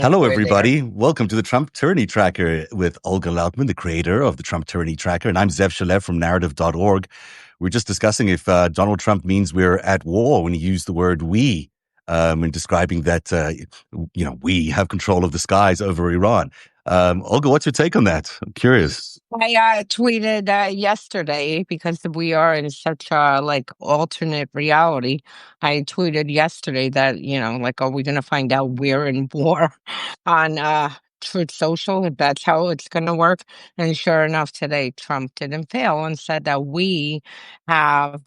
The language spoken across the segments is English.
And Hello, we're there. everybody. Welcome to the Trump Tyranny Tracker with Olga Lautman, the creator of the Trump Tyranny Tracker. And I'm Zev Shalev from Narativ.org. We're just discussing if Donald Trump means we're at war when he used the word we in describing that, we have control of the skies over Iran. Olga, what's your take on that? I'm curious. I tweeted yesterday because we are in such a alternate reality. I tweeted yesterday that, are we going to find out we're in war on Truth Social, if that's how it's going to work? And sure enough, today Trump didn't fail and said that we have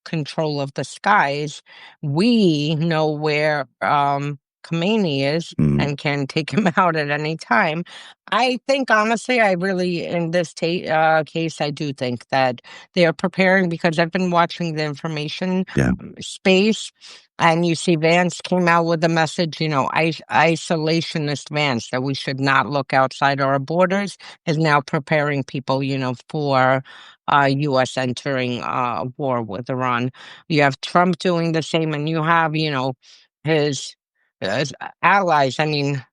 control of the skies. We know where Khamenei is and can take him out at any time. I think, honestly, I really, in this case, I do think that they are preparing because I've been watching the information space, and you see Vance came out with a message, isolationist Vance, that we should not look outside our borders, is now preparing people, for U.S. entering war with Iran. You have Trump doing the same, and you have, his allies. I mean,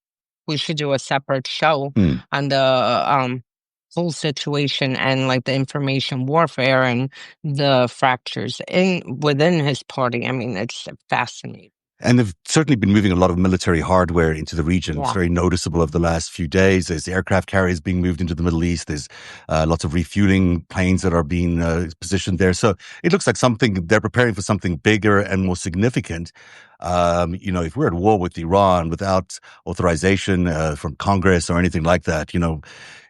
we should do a separate show on the whole situation and the information warfare and the fractures within his party. I mean, it's fascinating. And they've certainly been moving a lot of military hardware into the region. Yeah. It's very noticeable over the last few days. There's aircraft carriers being moved into the Middle East. There's lots of refueling planes that are being positioned there. So it looks like they're preparing for something bigger and more significant. If we're at war with Iran without authorization from Congress or anything like that,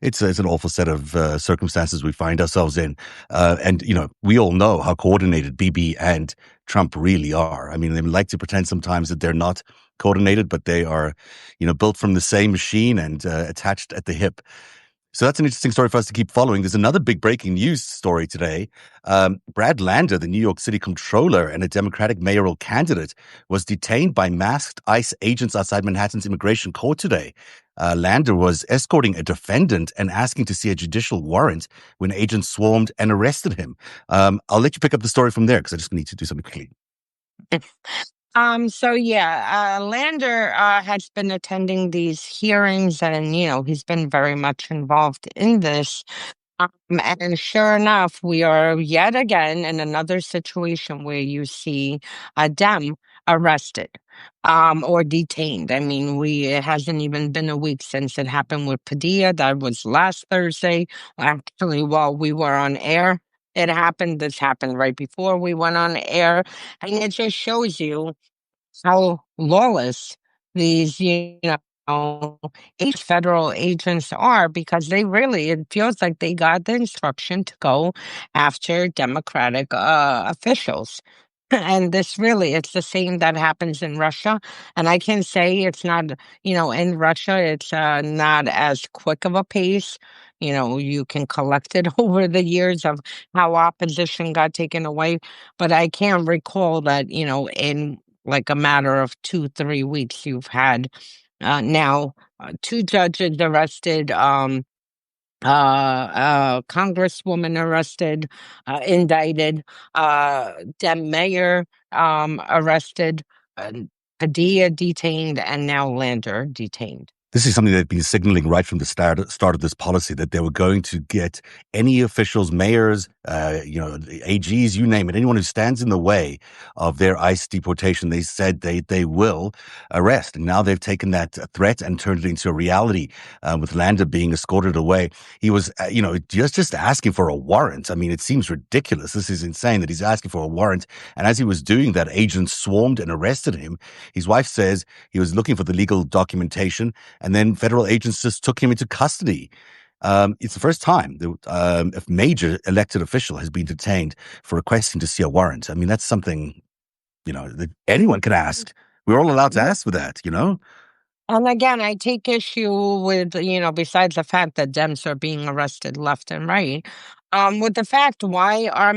it's an awful set of circumstances we find ourselves in. And we all know how coordinated Bibi and Trump really are. I mean, they like to pretend sometimes that they're not coordinated, but they are, built from the same machine and attached at the hip. So that's an interesting story for us to keep following. There's another big breaking news story today. Brad Lander, the New York City Comptroller and a Democratic mayoral candidate, was detained by masked ICE agents outside Manhattan's immigration court today. Lander was escorting a defendant and asking to see a judicial warrant when agents swarmed and arrested him. I'll let you pick up the story from there because I just need to do something quickly. Lander has been attending these hearings and, he's been very much involved in this. And sure enough, we are yet again in another situation where you see a Dem arrested or detained. I mean, it hasn't even been a week since it happened with Padilla. That was last Thursday. Actually, while we were on air, it happened. This happened right before we went on air. And it just shows you how lawless these, federal agents are, because it feels like they got the instruction to go after Democratic officials. And it's the same that happens in Russia. And I can say it's not, in Russia, it's not as quick of a pace. You can collect it over the years of how opposition got taken away. But I can't recall that, in a matter of 2-3 weeks, you've had now 2 judges arrested, congresswoman arrested, indicted, Dem mayor arrested, Padilla detained, and now Lander detained. This is something they've been signaling right from the start of this policy, that they were going to get any officials, mayors, AGs, you name it, anyone who stands in the way of their ICE deportation. They said they will arrest. And now they've taken that threat and turned it into a reality, with Lander being escorted away. He was, just asking for a warrant. I mean, it seems ridiculous. This is insane that he's asking for a warrant. And as he was doing that, agents swarmed and arrested him. His wife says he was looking for the legal documentation, and then federal agents just took him into custody. It's the first time that a major elected official has been detained for requesting to see a warrant. I mean, that's something, that anyone can ask. We're all allowed to ask for that, And again, I take issue with, besides the fact that Dems are being arrested left and right, with the fact, why are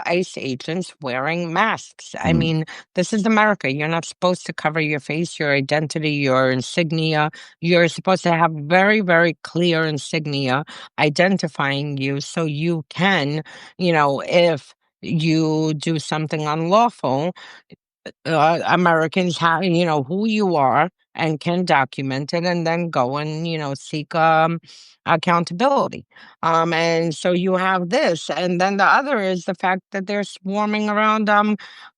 ICE agents wearing masks? I mean, this is America. You're not supposed to cover your face, your identity, your insignia. You're supposed to have very, very clear insignia identifying you, so you can, if you do something unlawful, Americans have, who you are, and can document it and then go and, seek accountability. And so you have this. And then the other is the fact that they're swarming around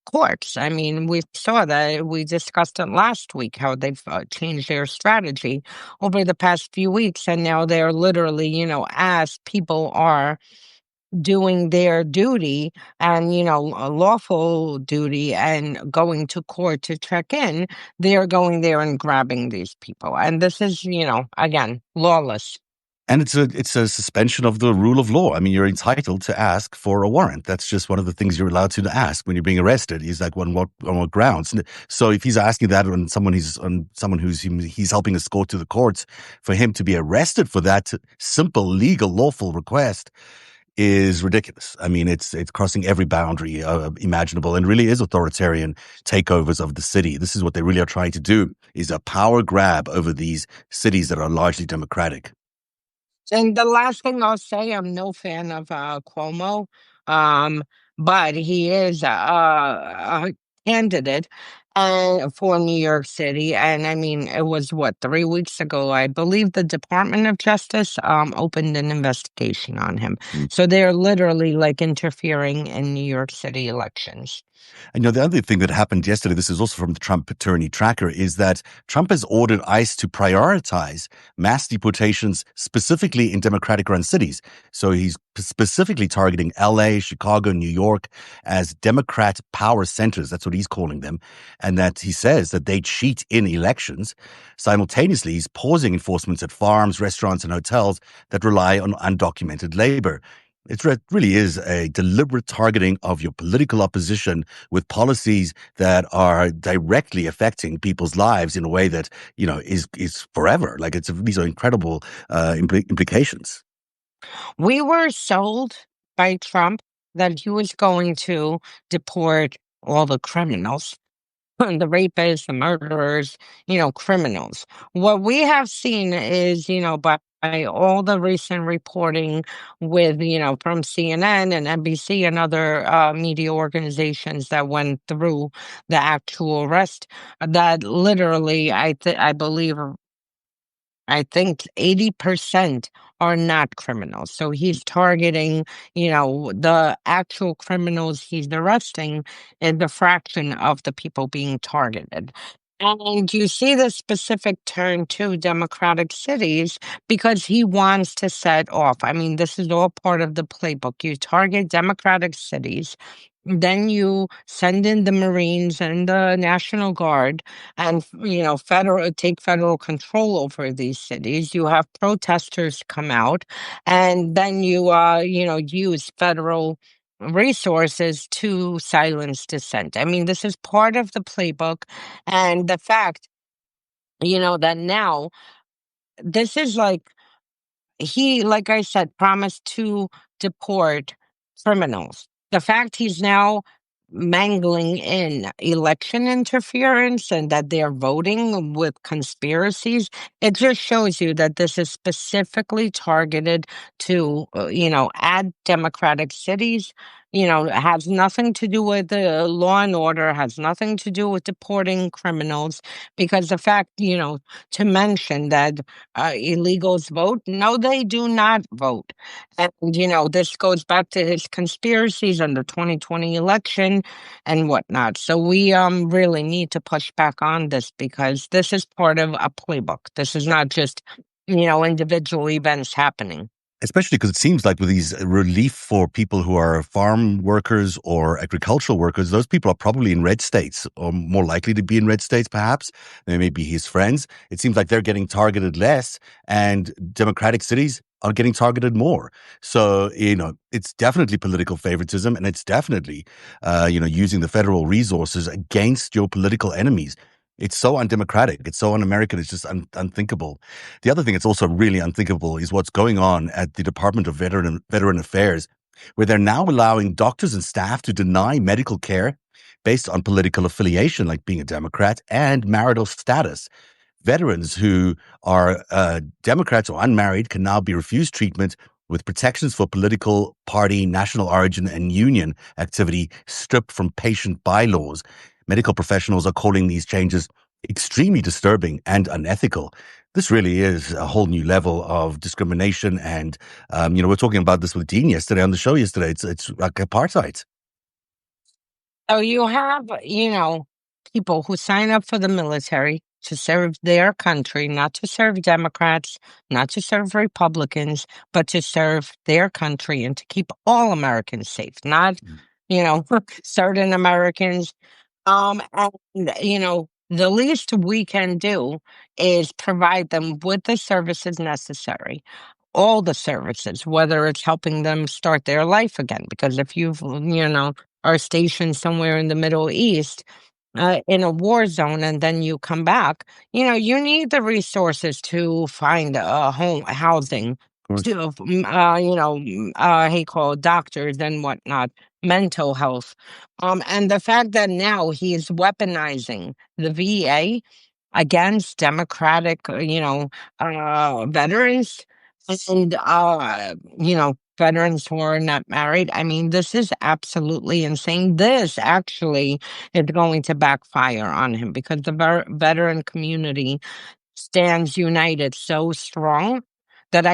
courts. I mean, we saw that, we discussed it last week, how they've changed their strategy over the past few weeks. And now they're literally, as people are doing their duty and, a lawful duty and going to court to check in, they're going there and grabbing these people. And this is, again, lawless. And it's a suspension of the rule of law. I mean, you're entitled to ask for a warrant. That's just one of the things you're allowed to ask when you're being arrested. He's like, on what grounds? So if he's asking that on someone who's he's helping escort to the courts, for him to be arrested for that simple, legal, lawful request is ridiculous. I mean, it's crossing every boundary imaginable, and really is authoritarian takeovers of the city. This is what they really are trying to do: is a power grab over these cities that are largely democratic. And the last thing I'll say, I'm no fan of Cuomo, um, but he is a candidate for New York City. And I mean, it was 3 weeks ago, I believe the Department of Justice opened an investigation on him. So they're literally like interfering in New York City elections. And the other thing that happened yesterday, this is also from the Trump attorney tracker, is that Trump has ordered ICE to prioritize mass deportations specifically in Democratic run cities. So he's specifically targeting LA, Chicago, New York as Democrat power centers. That's what he's calling them. And that he says that they cheat in elections. Simultaneously, he's pausing enforcements at farms, restaurants, and hotels that rely on undocumented labor. It really is a deliberate targeting of your political opposition with policies that are directly affecting people's lives in a way that, is forever. Like these are incredible implications. We were sold by Trump that he was going to deport all the criminals, the rapists, the murderers, criminals. What we have seen is, by all the recent reporting with, from CNN and NBC and other media organizations that went through the actual arrest, that literally, I think 80% are not criminals. So he's targeting, the actual criminals he's arresting is the fraction of the people being targeted. And you see the specific turn to Democratic cities because he wants to set off. I mean, this is all part of the playbook. You target Democratic cities, then you send in the Marines and the National Guard and, take federal control over these cities. You have protesters come out, and then you, use federal resources to silence dissent. I mean, this is part of the playbook. And the fact, that now this is like I said, promised to deport criminals. The fact he's now mangling in election interference and that they're voting with conspiracies, it just shows you that this is specifically targeted to, add Democratic cities. It has nothing to do with the law and order, has nothing to do with deporting criminals, because the fact, to mention that illegals vote, no, they do not vote. And, this goes back to his conspiracies on the 2020 election and whatnot. So we really need to push back on this because this is part of a playbook. This is not just, individual events happening. Especially because it seems like with these relief for people who are farm workers or agricultural workers, those people are probably in red states or more likely to be in red states, perhaps. They may be his friends. It seems like they're getting targeted less and Democratic cities are getting targeted more. So, it's definitely political favoritism and it's definitely, using the federal resources against your political enemies. It's so undemocratic. It's so un-American. It's just unthinkable. The other thing that's also really unthinkable is what's going on at the Department of Veteran Affairs, where they're now allowing doctors and staff to deny medical care based on political affiliation, like being a Democrat, and marital status. Veterans who are Democrats or unmarried can now be refused treatment with protections for political party, national origin, and union activity stripped from patient bylaws. Medical professionals are calling these changes extremely disturbing and unethical. This really is a whole new level of discrimination. And, we're talking about this with Dean yesterday on the show yesterday. It's like apartheid. So you have, people who sign up for the military to serve their country, not to serve Democrats, not to serve Republicans, but to serve their country and to keep all Americans safe, not, certain Americans. The least we can do is provide them with the services necessary, all the services, whether it's helping them start their life again. Because if are stationed somewhere in the Middle East, in a war zone, and then you come back, you need the resources to find a home, housing, Of course. to, doctors and whatnot, mental health. And the fact that now he is weaponizing the VA against Democratic, veterans and, veterans who are not married. I mean, this is absolutely insane. This actually is going to backfire on him because the veteran community stands united so strong that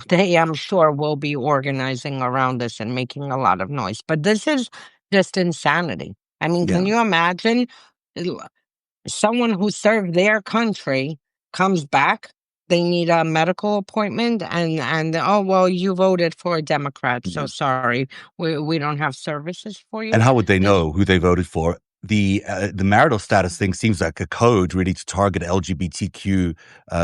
they, I'm sure, will be organizing around this and making a lot of noise. But this is just insanity. I mean, can Yeah. you imagine? Someone who served their country comes back, they need a medical appointment, and oh well, you voted for a Democrat, so Yeah. sorry, we don't have services for And you. how would they This know who they voted for? The marital status thing seems like a code really to target LGBTQ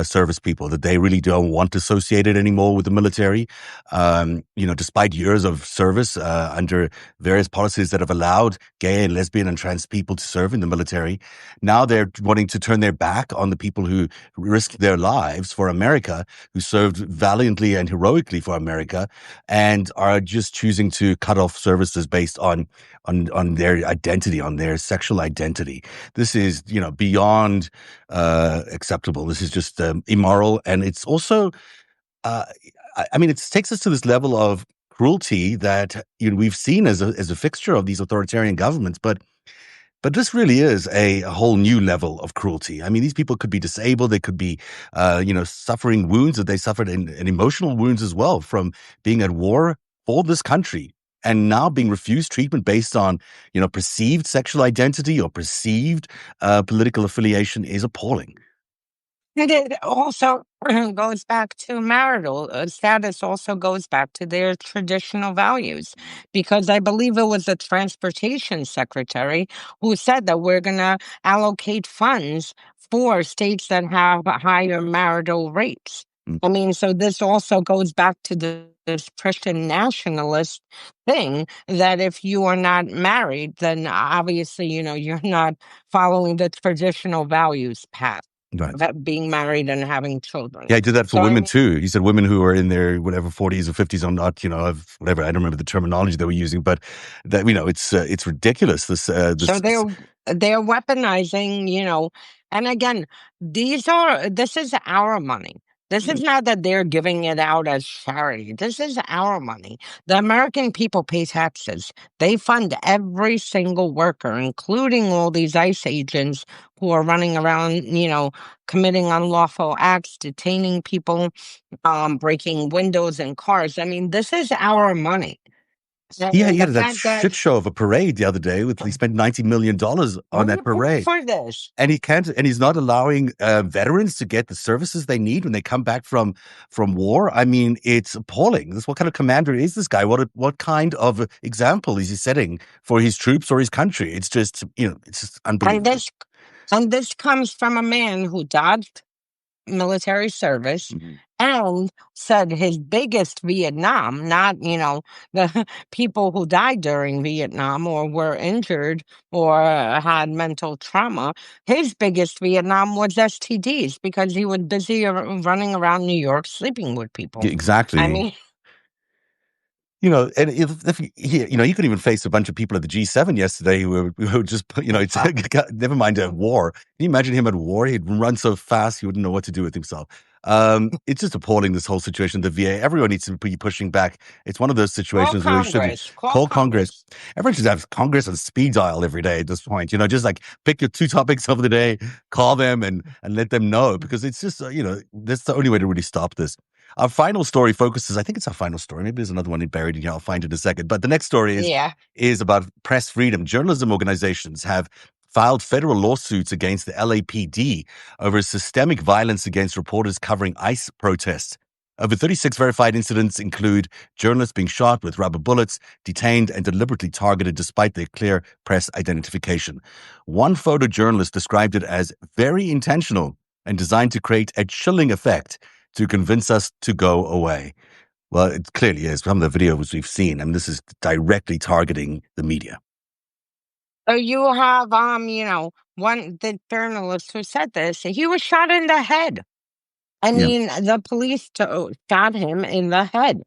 service people, that they really don't want associated anymore with the military. Despite years of service under various policies that have allowed gay and lesbian and trans people to serve in the military, now they're wanting to turn their back on the people who risked their lives for America, who served valiantly and heroically for America, and are just choosing to cut off services based on their identity, on their sexual identity. This is, beyond acceptable. This is just immoral. And it's also, it takes us to this level of cruelty that we've seen as a fixture of these authoritarian governments. But this really is a whole new level of cruelty. I mean, these people could be disabled. They could be, suffering wounds that they suffered and emotional wounds as well from being at war for this country, and now being refused treatment based on, perceived sexual identity or perceived political affiliation is appalling. And it also goes back to marital status, also goes back to their traditional values. Because I believe it was the transportation secretary who said that we're going to allocate funds for states that have higher marital rates. Mm. I mean, so this also goes back to this Christian nationalist thing that if you are not married, then obviously, you're not following the traditional values path Right. that being married and having children. Yeah, he did that for So I women mean, too. He said women who are in their whatever 40s or 50s are not, whatever. I don't remember the terminology they were using, but that it's ridiculous. so they're weaponizing, and again, this is our money. This is not that they're giving it out as charity. This is our money. The American people pay taxes. They fund every single worker, including all these ICE agents who are running around, committing unlawful acts, detaining people, breaking windows in cars. I mean, this is our money. He And the had that fact that shit show of a parade the other day. He spent $90 million on we that paid parade. for this. And he's not allowing veterans to get the services they need when they come back from war. I mean, it's appalling. What kind of commander is this guy? What kind of example is he setting for his troops or his country? It's just, it's just And unbelievable. this comes from a man who dodged military service Mhm. and said his biggest Vietnam, not, the people who died during Vietnam or were injured or had mental trauma. His biggest Vietnam was STDs because he was busy running around New York sleeping with people. I Exactly. mean, And if he could even face a bunch of people at the G7 yesterday who just, never mind a war. Can you imagine him at war? He'd run so fast he wouldn't know what to do with himself. It's just appalling, this whole situation. The VA, everyone needs to be pushing back. It's one of those Call situations where we should Congress. Call call Congress. Congress. Everyone should have Congress on speed dial every day at this point. Just like pick your two topics of the day, call them and let them know, because it's just, that's the only way to really stop this. Our final story focuses, I think it's our final story. Maybe there's another one buried in here. I'll find it in a second. But the next story Yeah. is about press freedom. Journalism organizations have filed federal lawsuits against the LAPD over systemic violence against reporters covering ICE protests. Over 36 verified incidents include journalists being shot with rubber bullets, detained, and deliberately targeted despite their clear press identification. One photojournalist described it as very intentional and designed to create a chilling effect to convince us to go away. Well, it clearly is. From the videos we've seen, I mean, this is directly targeting the media. So you have, the journalist who said this, he was shot in the head. I Yeah. mean, the police shot him in the head.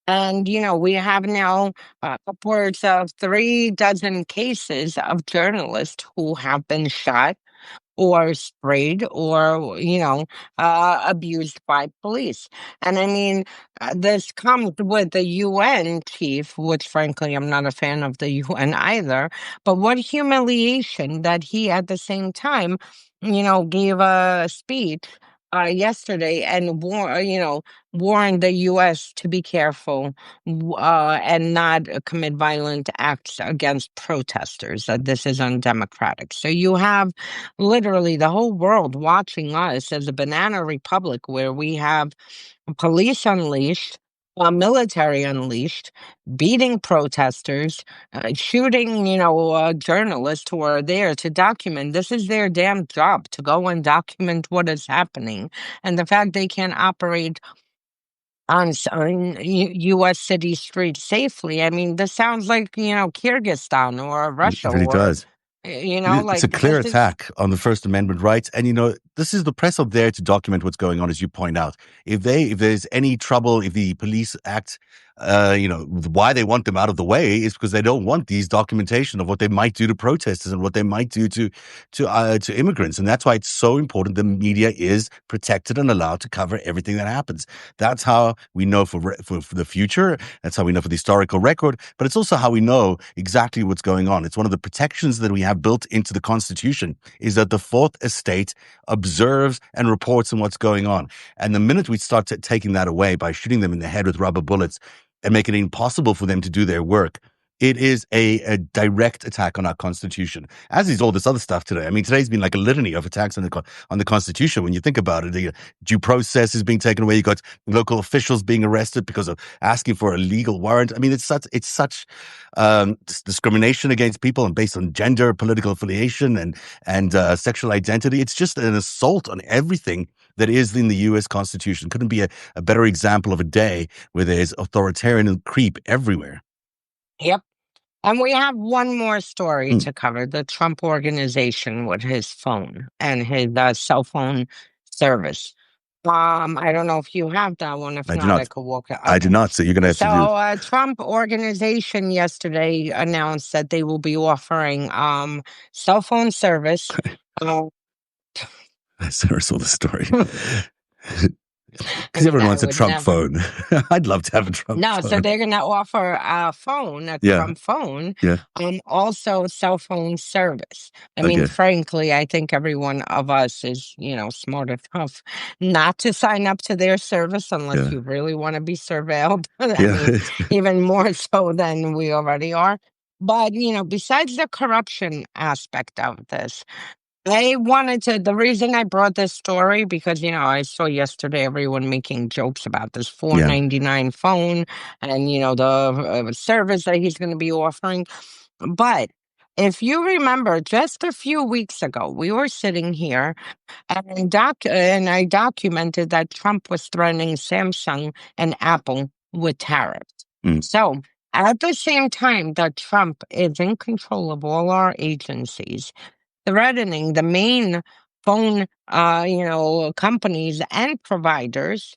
And, we have now upwards of 36 cases of journalists who have been shot or sprayed or, abused by police. And I mean, this comes with the UN chief, which frankly, I'm not a fan of the UN either. But what humiliation that he at the same time, gave a speech yesterday and warned the U.S. to be careful and not commit violent acts against protesters. That this is undemocratic. So you have literally the whole world watching us as a banana republic where we have police unleashed, military unleashed, beating protesters, shooting, journalists who are there to document. This is their damn job, to go and document what is happening. And the fact they can't operate on U.S. city streets safely. I mean, this sounds like, Kyrgyzstan or It Russia really or, does. It's a clear this is. attack on the First Amendment rights. And, this is the press up there to document what's going on, as you point out. If there's any trouble, if the police act, why they want them out of the way is because they don't want these documentation of what they might do to protesters and what they might do to immigrants. And that's why it's so important the media is protected and allowed to cover everything that happens. That's how we know for the future. That's how we know for the historical record. But it's also how we know exactly what's going on. It's one of the protections that we have built into the Constitution, is that the fourth estate observes and reports on what's going on. And the minute we start taking that away by shooting them in the head with rubber bullets and making it impossible for them to do their work, it is a direct attack on our Constitution, as is all this other stuff today. I mean, today's been like a litany of attacks on the Constitution. When you think about it, the due process is being taken away. You got local officials being arrested because of asking for a legal warrant. I mean, it's such discrimination against people and based on gender, political affiliation, and sexual identity. It's just an assault on everything that is in the U.S. Constitution. Couldn't be a better example of a day where there's authoritarian creep everywhere. Yep. And we have one more story Mm. to cover, the Trump organization with his phone and his cell phone service. I don't know if you have that one. If I do not, I not. could walk it. I do Okay. not. So you're going to have So, to do. Trump organization yesterday announced that they will be offering cell phone service. Uh, I never saw the story. I Because mean, everyone I wants a would Trump never. phone. I'd love to have a Trump No, so phone. they're going to offer a phone, a Yeah. Trump phone, Yeah. also cell phone service. I mean, Okay. frankly, I think every one of us is, smart enough not to sign up to their service unless Yeah. you really want to be surveilled. I Yeah. mean, even more so than we already are. But, besides the corruption aspect of this, the reason I brought this story, because, I saw yesterday everyone making jokes about this Yeah. $4.99 phone and, the service that he's going to be offering. But if you remember, just a few weeks ago, we were sitting here and I documented that Trump was threatening Samsung and Apple with tariffs. Mm. So at the same time that Trump is in control of all our agencies, threatening the main phone, companies and providers,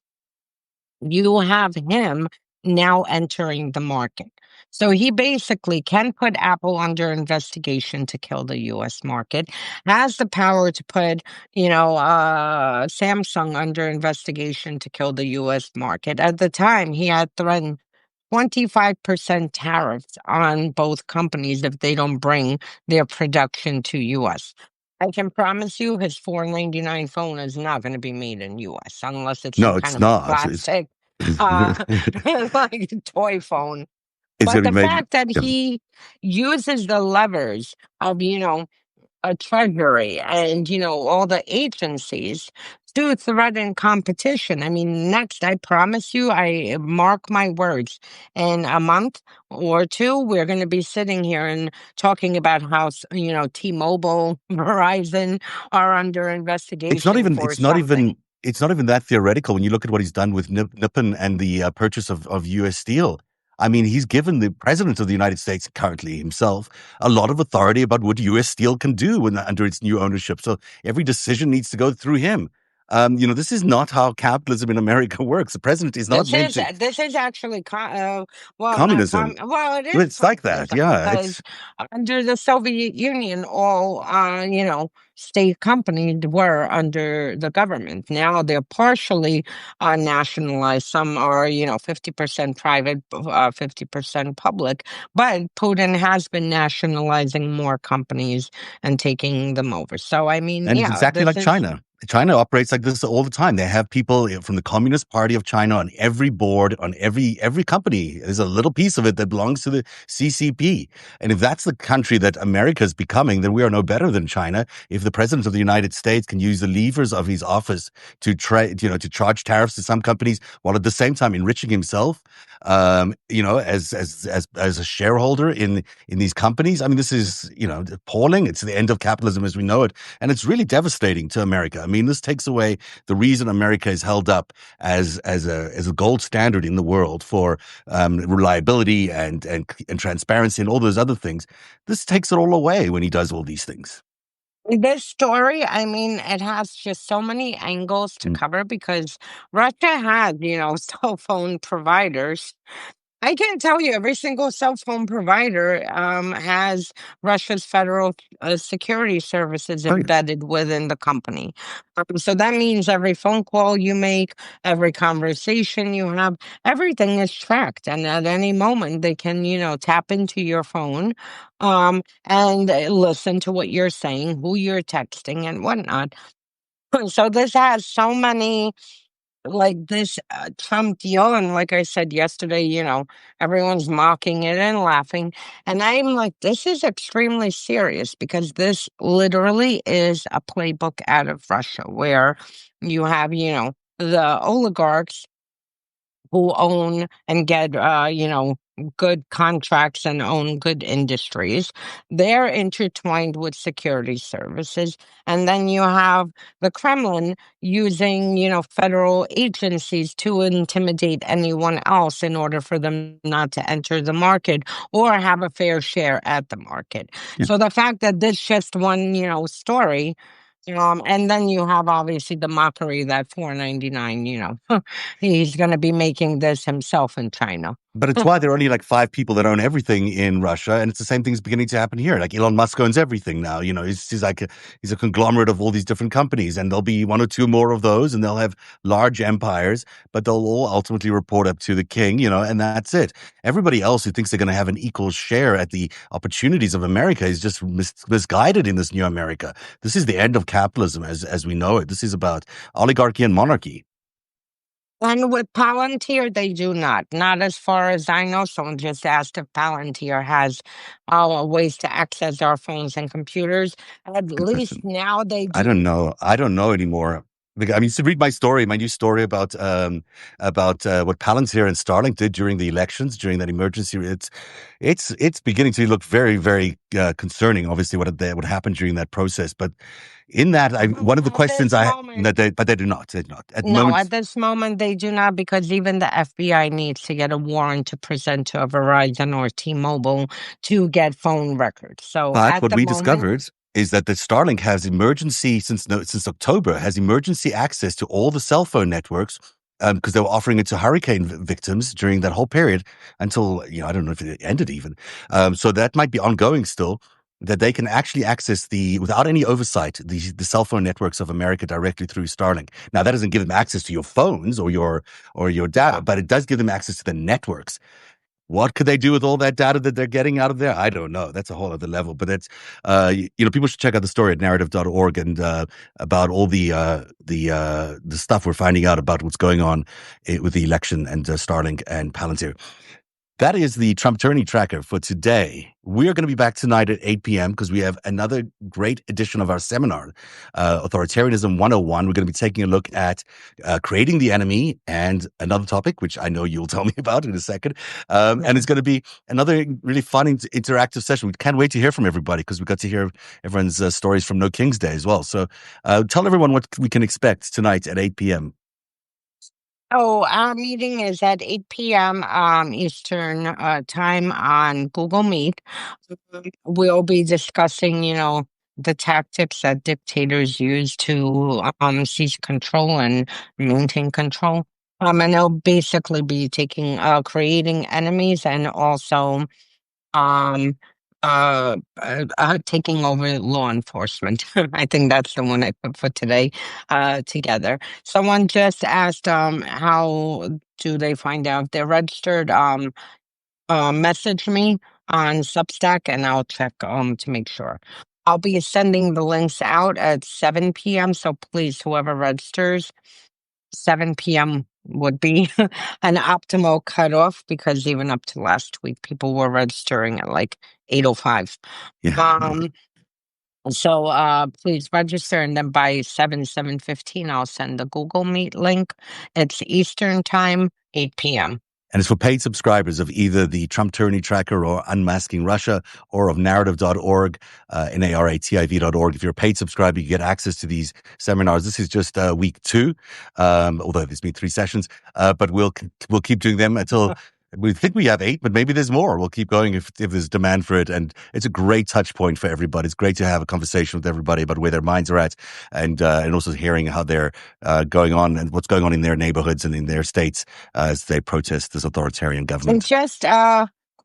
you have him now entering the market. So he basically can put Apple under investigation to kill the US market, has the power to put, Samsung under investigation to kill the US market. At the time, he had threatened 25% tariffs on both companies if they don't bring their production to US. I can promise you his $499 phone is not going to be made in US unless it's some No, kind it's of not. plastic uh like toy phone. It's But going to the be made. fact that Yeah. he uses the levers of, a treasury and, all the agencies to threaten competition. I mean, next, I promise you, I mark my words, in a month or two, we're going to be sitting here and talking about how, T-Mobile, Verizon are under It's not investigation even. for It's not something. even. It's not even that theoretical when you look at what he's done with Nippon and the purchase of U.S. Steel. I mean, he's given the president of the United States, currently himself, a lot of authority about what U.S. Steel can do under its new ownership. So every decision needs to go through him. This is not how capitalism in America works. The president is not This meant is to this is actually well, not communism. well, it is It's like that. communism Yeah, because it's under the Soviet Union, all state companies were under the government. Now they're partially nationalized. Some are 50% private, 50% public. But Putin has been nationalizing more companies and taking them over. So I mean, And it's yeah, exactly this like is. China. China operates like this all the time. They have people from the Communist Party of China on every board, on every company. There's a little piece of it that belongs to the CCP. And if that's the country that America is becoming, then we are no better than China. If the president of the United States can use the levers of his office to charge tariffs to some companies while at the same time enriching himself, as a shareholder in these companies. I mean, this is appalling. It's the end of capitalism as we know it. And it's really devastating to America. I mean, this takes away the reason America is held up as a gold standard in the world for reliability and transparency and all those other things. This takes it all away when he does all these things. This story, I mean, it has just so many angles to Mm. cover because Russia had, cell phone providers. I can't tell you every single cell phone provider has Russia's federal security services Oh, yeah. embedded within the company. So that means every phone call you make, every conversation you have, everything is tracked. And at any moment, they can, tap into your phone and listen to what you're saying, who you're texting, and whatnot. So this has so many like this Trump deal, and like I said yesterday, everyone's mocking it and laughing, and I'm like, this is extremely serious because this literally is a playbook out of Russia where you have, the oligarchs who own and get, good contracts and own good industries. They're intertwined with security services. And then you have the Kremlin using, federal agencies to intimidate anyone else in order for them not to enter the market or have a fair share at the market. Yeah. So the fact that this just one, story, and then you have obviously the mockery that 499, he's going to be making this himself in China. But it's why there are only like 5 people that own everything in Russia, and it's the same thing is beginning to happen here. Like Elon Musk owns everything now. He's a conglomerate of all these different companies, and there'll be one or two more of those, and they'll have large empires, but they'll all ultimately report up to the king, and that's it. Everybody else who thinks they're going to have an equal share at the opportunities of America is just misguided in this new America. This is the end of capitalism as we know it. This is about oligarchy and monarchy. And with Palantir, they do not. Not as far as I know. Someone just asked if Palantir has ways to access our phones and computers. At Good least question. now they I don't do. know. I don't know anymore. I mean, you should read my new story about what Palantir and Starlink did during the elections, during that emergency. It's beginning to look very, very concerning. Obviously, what happened during that process. But in that, one of the At questions this I moment, but they do not. They do not at the no, moment. at this moment they do not because even the FBI needs to get a warrant to present to a Verizon or T-Mobile to get phone records. So But at what the we moment, discovered is that the Starlink has emergency since October has emergency access to all the cell phone networks because they were offering it to hurricane victims during that whole period until, I don't know if it ended even. So that might be ongoing still, that they can actually access without any oversight, the cell phone networks of America directly through Starlink. Now, that doesn't give them access to your phones or your data, but it does give them access to the networks. What could they do with all that data that they're getting out of there? I don't know. That's a whole other level. But that's, people should check out the story at narrative.org and about all the stuff we're finding out about what's going on with the election and Starlink and Palantir. That is the Trump Tourney Tracker for today. We are going to be back tonight at 8 p.m. because we have another great edition of our seminar, Authoritarianism 101. We're going to be taking a look at creating the enemy and another topic, which I know you'll tell me about in a second. And it's going to be another really fun interactive session. We can't wait to hear from everybody because we got to hear everyone's stories from No King's Day as well. So tell everyone what we can expect tonight at 8 p.m. Oh, our meeting is at 8 p.m. Eastern time on Google Meet. We'll be discussing, the tactics that dictators use to seize control and maintain control. And they'll basically be creating enemies and also um taking over law enforcement. I think that's the one I put for today together. Someone just asked how do they find out if they're registered. Message me on Substack and I'll check to make sure. I'll be sending the links out at 7 p.m. So please, whoever registers, 7 p.m. would be an optimal cutoff because even up to last week, people were registering at like 8:05. Yeah. So please register, and then by 7:15, I'll send the Google Meet link. It's Eastern time, 8 p.m. And it's for paid subscribers of either the Trump Tyranny Tracker or Unmasking Russia or of narrative.org, NARATIV.org. If you're a paid subscriber, you get access to these seminars. This is just week 2, although there's been 3 sessions, but we'll keep doing them until we think we have 8, but maybe there's more. We'll keep going if there's demand for it. And it's a great touch point for everybody. It's great to have a conversation with everybody about where their minds are at and also hearing how they're going on and what's going on in their neighborhoods and in their states as they protest this authoritarian And government. just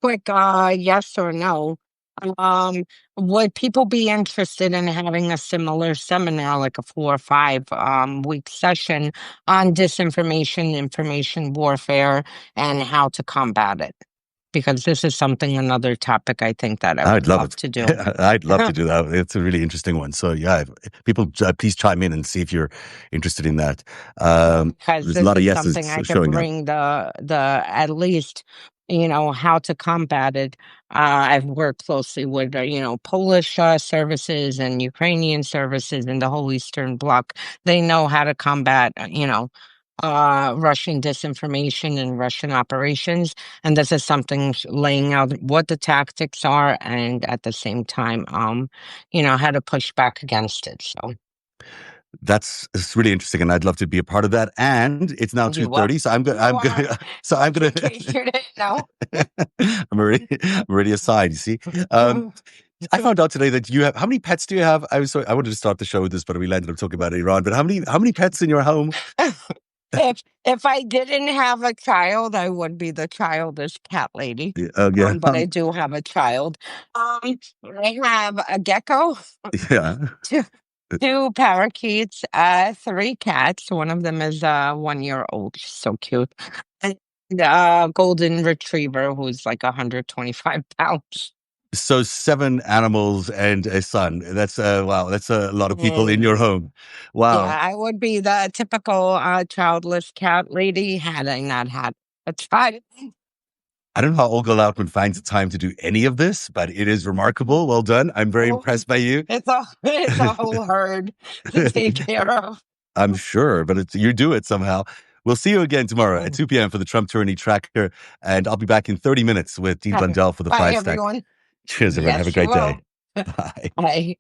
quick yes or no. Would people be interested in having a similar seminar, like a 4 or 5 week session on disinformation, information warfare, and how to combat it? Because this is another topic I think that I would I'd love love it. to do. I'd love to do that. It's a really interesting one. So yeah, people please chime in and see if you're interested in that. Because There's a this lot of is yeses something I could showing up. bring the at least, how to combat it. I've worked closely with, Polish services and Ukrainian services in the whole Eastern Bloc. They know how to combat, Russian disinformation and Russian operations. And this is something laying out what the tactics are and at the same time, how to push back against it. So It's really interesting, and I'd love to be a part of that. And it's now you what? 2:30, so I'm going. So I'm going In case you didn't know. I'm already aside. You see, I found out today that you have how many pets do you have? I wanted to start the show with this, but we landed up talking about Iran. But how many pets in your home? If I didn't have a child, I would be the childless cat lady. Yeah, But I do have a child. I have a gecko, yeah. two, 2 parakeets, 3 cats. One of them is 1-year-old. She's so cute. And a golden retriever who's like 125 pounds. So 7 animals and a son. That's wow. That's a lot of people in your home. Yeah, Wow. I would be the typical childless cat lady had I not had a child. I don't know how Olga Lautman finds the time to do any of this, but it is remarkable. Well done. I'm very impressed by you. It's a whole herd to take care of. I'm sure, but you do it somehow. We'll see you again tomorrow at 2 p.m. for the Trump Tyranny Tracker, and I'll be back in 30 minutes with Dean Blundell for the Bye, 5 stack. everyone. Cheers, everyone. Have a Yes, you great day. will. Bye. Bye.